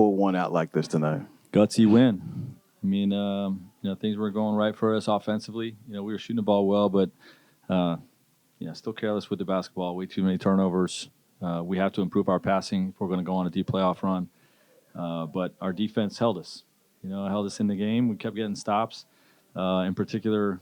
pull one out like this tonight? Gutsy win. I mean, things were going right for us offensively. We were shooting the ball well, but still careless with the basketball. Way too many turnovers. We have to improve our passing if we're going to go on a deep playoff run. But our defense held us. Held us in the game. We kept getting stops. In particular,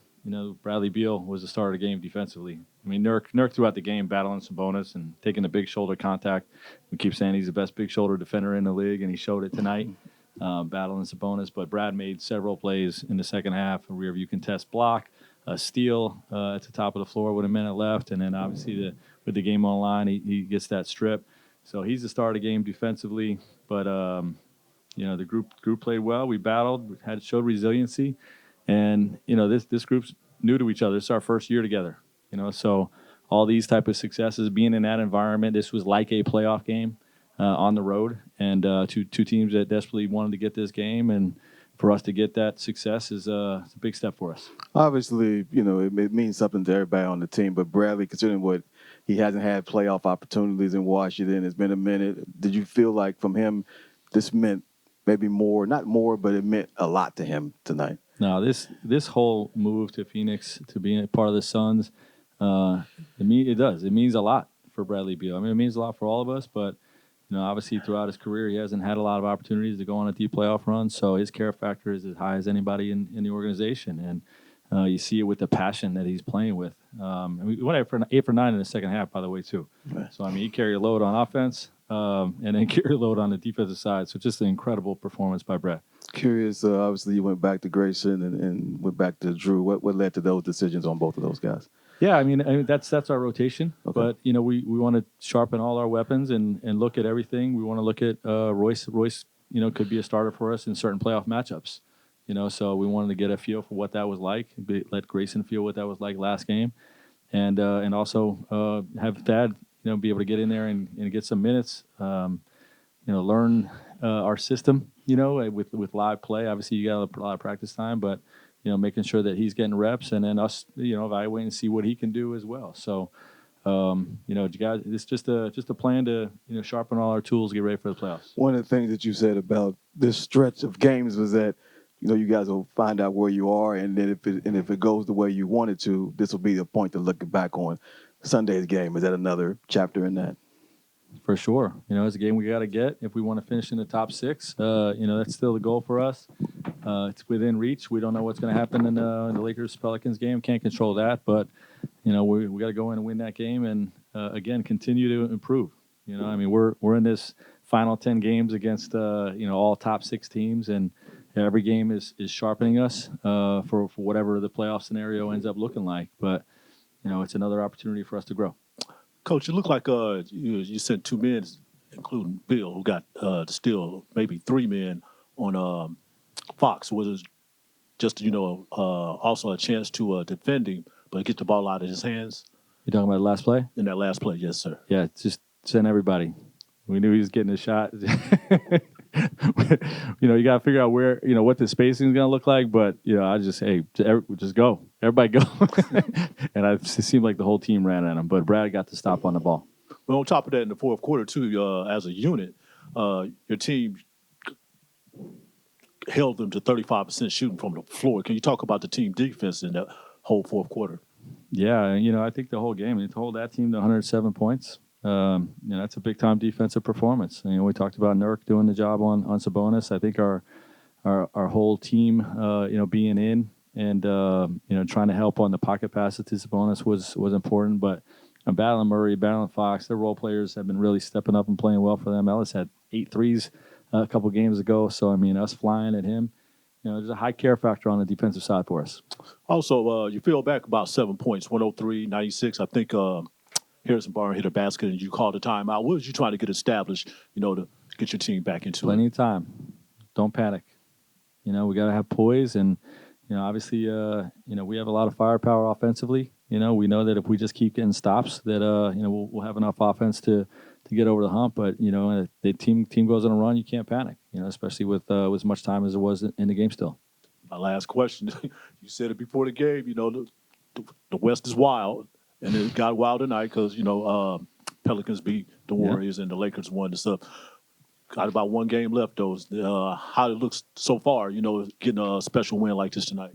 Bradley Beal was the star of the game defensively. I mean, Nurk throughout the game battling Sabonis and taking the big shoulder contact. We keep saying he's the best big shoulder defender in the league, and he showed it tonight, battling Sabonis. But Brad made several plays in the second half, a rear view contest block, a steal at the top of the floor with a minute left, and then obviously with the game on the line, he gets that strip. So he's the star of the game defensively. But the group played well. We battled, showed resiliency, and this group's new to each other. It's our first year together. So all these type of successes, being in that environment, this was like a playoff game on the road, and two teams that desperately wanted to get this game, and for us to get that success is a big step for us. Obviously, it means something to everybody on the team, but Bradley, considering what he hasn't had playoff opportunities in Washington, it's been a minute. Did you feel like from him this meant maybe more, not more, but it meant a lot to him tonight? No, this whole move to Phoenix to being a part of the Suns, it does. It means a lot for Bradley Beal. I mean, it means a lot for all of us, but obviously throughout his career, he hasn't had a lot of opportunities to go on a deep playoff run, so his care factor is as high as anybody in the organization, and you see it with the passion that he's playing with. We went 8 for 9 in the second half, by the way, too. Right. So, he carried a load on offense and then carried a load on the defensive side, so just an incredible performance by Brad. Curious, obviously you went back to Grayson and went back to Drew. What led to those decisions on both of those guys? Yeah, I mean that's our rotation. Okay. But we want to sharpen all our weapons and look at everything. We want to look at Royce. Royce, could be a starter for us in certain playoff matchups. So we wanted to get a feel for what that was like. Let Grayson feel what that was like last game, and also have Thad be able to get in there and get some minutes. Learn our system. With live play. Obviously, you got a lot of practice time, but making sure that he's getting reps, and then us, evaluating and see what he can do as well. So, guys, it's just a plan to sharpen all our tools, get ready for the playoffs. One of the things that you said about this stretch of games was that you guys will find out where you are, and then if it goes the way you want it to, this will be the point to look back on Sunday's game. Is that another chapter in that? For sure. It's a game we got to get if we want to finish in the top 6. That's still the goal for us. It's within reach. We don't know what's going to happen in the Lakers-Pelicans game. Can't control that, but, we got to go in and win that game and, again, continue to improve. We're in this final 10 games against, all top 6 teams, and every game is sharpening us for whatever the playoff scenario ends up looking like. But, it's another opportunity for us to grow. Coach, it looked like you sent 2 men, including Bill, who got still maybe 3 men on Fox. Was it just also a chance to defend him, but get the ball out of his hands? You talking about the last play? In that last play, yes, sir. Yeah, just send everybody. We knew he was getting a shot. You got to figure out where, what the spacing is going to look like. But, I just, just go. Everybody go. And it seemed like the whole team ran at him. But Brad got to stop on the ball. Well, on top of that, in the fourth quarter, too, as a unit, your team held them to 35% shooting from the floor. Can you talk about the team defense in the whole fourth quarter? Yeah, I think the whole game, to hold that team to 107 points. That's a big-time defensive performance. We talked about Nurk doing the job on Sabonis. I think our whole team, being in and trying to help on the pocket passes to Sabonis was important. But battling Murray, battling Fox, their role players have been really stepping up and playing well for them. Ellis had 8 threes a couple games ago. So us flying at him, there's a high care factor on the defensive side for us. Also, you feel back about 7 points, 103-96. I think. Harrison Barnes hit a basket and you called a timeout. What was you trying to get established, to get your team back into Plenty of time. Don't panic. We got to have poise. And, obviously, we have a lot of firepower offensively. We know that if we just keep getting stops that, we'll have enough offense to get over the hump. But, the team goes on a run, you can't panic, especially with as much time as there was in the game still. My last question, you said it before the game, the West is wild. And it got wild tonight because, Pelicans beat the Warriors and the Lakers won and stuff. got about one game left, though. How it looks so far, getting a special win like this tonight.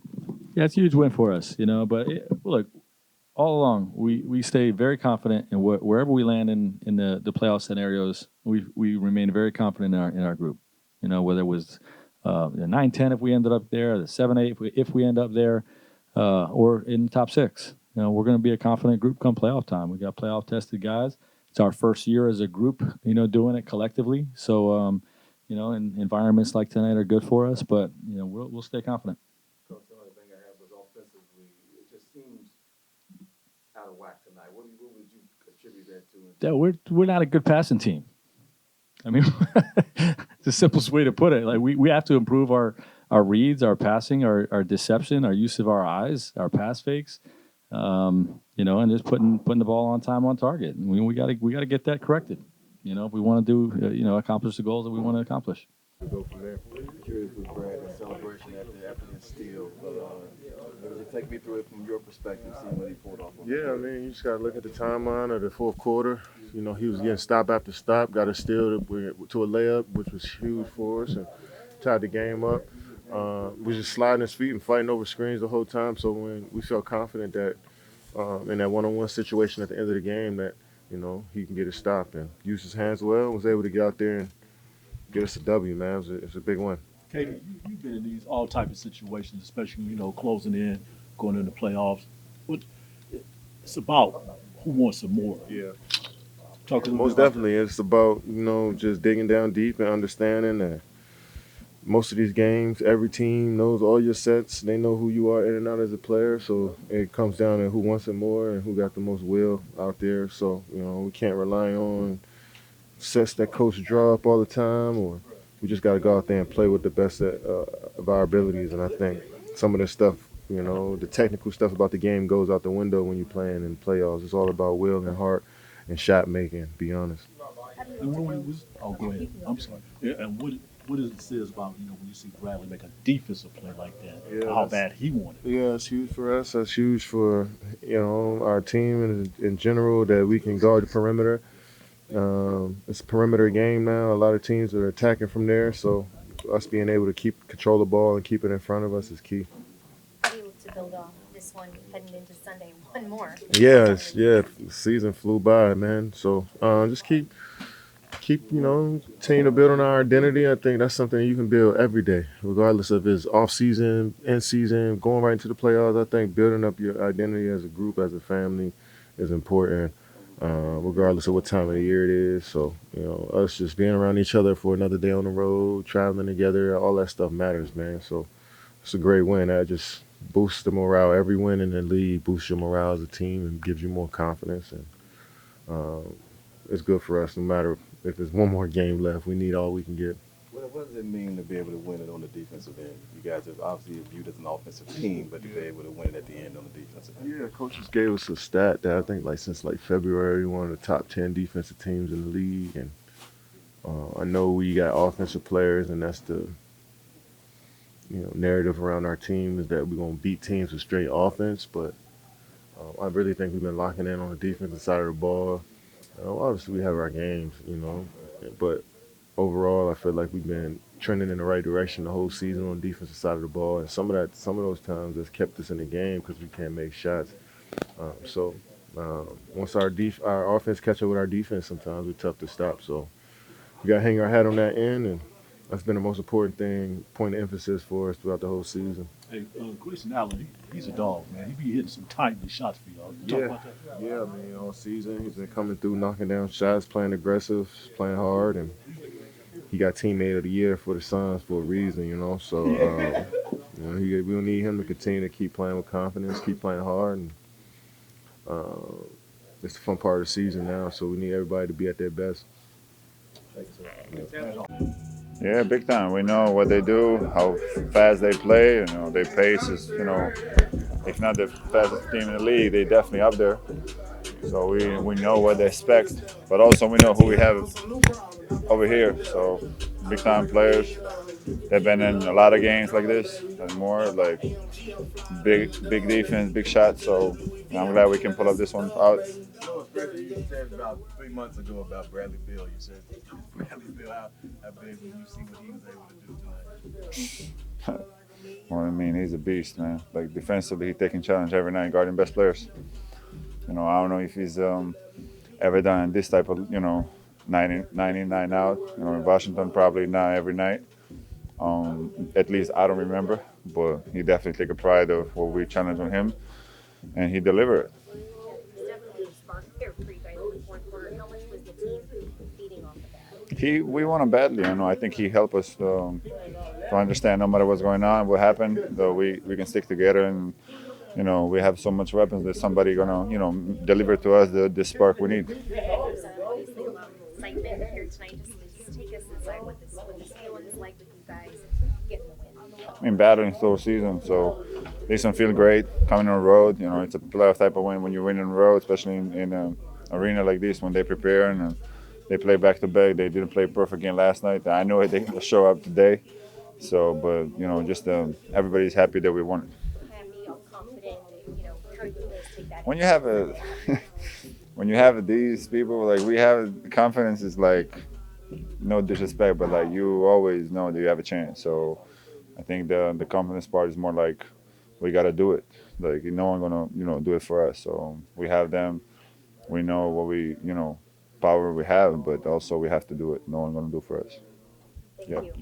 Yeah, it's a huge win for us, but look, all along, we stay very confident in wherever we land in the playoff scenarios. We remain very confident in our group. Whether it was the 9-10 if we ended up there, the 7-8 if we end up there, or in the top six. We're going to be a confident group come playoff time. We got playoff tested guys. It's our first year as a group, doing it collectively. So, and environments like tonight are good for us. But we'll stay confident. Coach, the only thing I have was offensively, it just seems out of whack tonight. What would you attribute that to? Yeah, we're not a good passing team. I mean, it's the simplest way to put it. Like we have to improve our reads, our passing, our deception, our use of our eyes, our pass fakes, and just putting the ball on time on target. And we got to get that corrected. If we want to do accomplish the goals that we want to accomplish. Go from there. Curious with Brad, the celebration after the steal. Just take me through it from your perspective, seeing what he pulled off. Yeah, I mean, you just got to look at the timeline of the fourth quarter. He was getting stop after stop, got a steal to a layup, which was huge for us, and tied the game up. We just sliding his feet and fighting over screens the whole time. So when we felt confident that in that one-on-one situation at the end of the game that, he can get it stopped and use his hands well, was able to get out there and get us a W, man. It's a big one. Katie, you've been in these all type of situations, especially closing in, going into playoffs. It's about who wants some more. Yeah. Most definitely, it's about just digging down deep and understanding that most of these games, every team knows all your sets. They know who you are in and out as a player. So it comes down to who wants it more and who got the most will out there. So we can't rely on sets that coach draw up all the time, or we just got to go out there and play with the best of our abilities. And I think some of the stuff, the technical stuff about the game goes out the window when you're playing in playoffs. It's all about will and heart and shot making, be honest. And go ahead. I'm sorry. Yeah, and what does it say about, when you see Bradley make a defensive play like that, how bad he wanted? Yeah, it's huge for us. That's huge for, our team in general, that we can guard the perimeter. It's a perimeter game now. A lot of teams are attacking from there, so us being able to control the ball and keep it in front of us is key. How do you look to build off this one heading into Sunday? One more. Yeah, the season flew by, man. So just keep continue to build on our identity. I think that's something you can build every day, regardless of it's off season, in season, going right into the playoffs. I think building up your identity as a group, as a family, is important. Regardless of what time of the year it is. So, us just being around each other for another day on the road, traveling together, all that stuff matters, man. So it's a great win. That just boosts the morale. Every win in the league boosts your morale as a team and gives you more confidence. And it's good for us no matter if there's one more game left. We need all we can get. What does it mean to be able to win it on the defensive end? You guys are obviously viewed as an offensive team, but to be able to win it at the end on the defensive end. Yeah, coaches gave us a stat that I think since February, one of the top 10 defensive teams in the league. And I know we got offensive players, and that's the narrative around our team is that we're going to beat teams with straight offense. But I really think we've been locking in on the defensive side of the ball. Obviously, we have our games, but overall, I feel like we've been trending in the right direction the whole season on the defensive side of the ball, and some of those times has kept us in the game because we can't make shots. Once our offense catch up with our defense, sometimes we're tough to stop. So we got to hang our hat on that end, and that's been the most important point of emphasis for us throughout the whole season. Hey, Grayson Allen, he's a dog, man. He be hitting some timely shots for y'all. Talk about that. Yeah, I mean, all season he's been coming through, knocking down shots, playing aggressive, playing hard, and he got teammate of the year for the Suns for a reason, So, we'll need him to continue to keep playing with confidence, keep playing hard, and it's the fun part of the season now. So we need everybody to be at their best. Yeah, big time. We know what they do, how fast they play. Their pace is, if not the fastest team in the league, they definitely up there. So we know what they expect, but also we know who we have over here. So big time players. They've been in a lot of games like this and more, like big defense, big shots. So I'm glad we can pull up this one out. You said about 3 months ago about Bradley Beal. You said Bradley Beal, how big when you see what he was able to do tonight. Well, I mean, he's a beast, man. Like defensively, he's taking challenge every night, guarding best players. I don't know if he's ever done this type of 99 out. In Washington, probably not every night. At least I don't remember, but he definitely take a pride of what we challenge on him, and he delivered it. It's definitely a spark here for you guys in the fourth quarter. How much was the team feeding off of that? We want him badly. I think he helped us to understand no matter what's going on, what happened, though we can stick together and we have so much weapons that somebody gonna deliver to us the spark we need. There's obviously a lot of excitement here tonight. Just take us inside what this feeling is like with you guys getting the win. I mean, battling slow season, so this one feel great coming on the road. It's a playoff type of win when you win on the road, especially in an arena like this when they prepare and they play back to back. They didn't play a perfect game last night. I know they're gonna show up today. So, but just everybody's happy that we won. Happy, all confident. How do you guys take that? When you have when you have these people like we have, confidence is like no disrespect, but like you always know that you have a chance. So I think the confidence part is more like we got to do it. Like no one gonna do it for us. So we have them. We know what we power we have, but also we have to do it. No one gonna do it for us. Thank Yeah. you.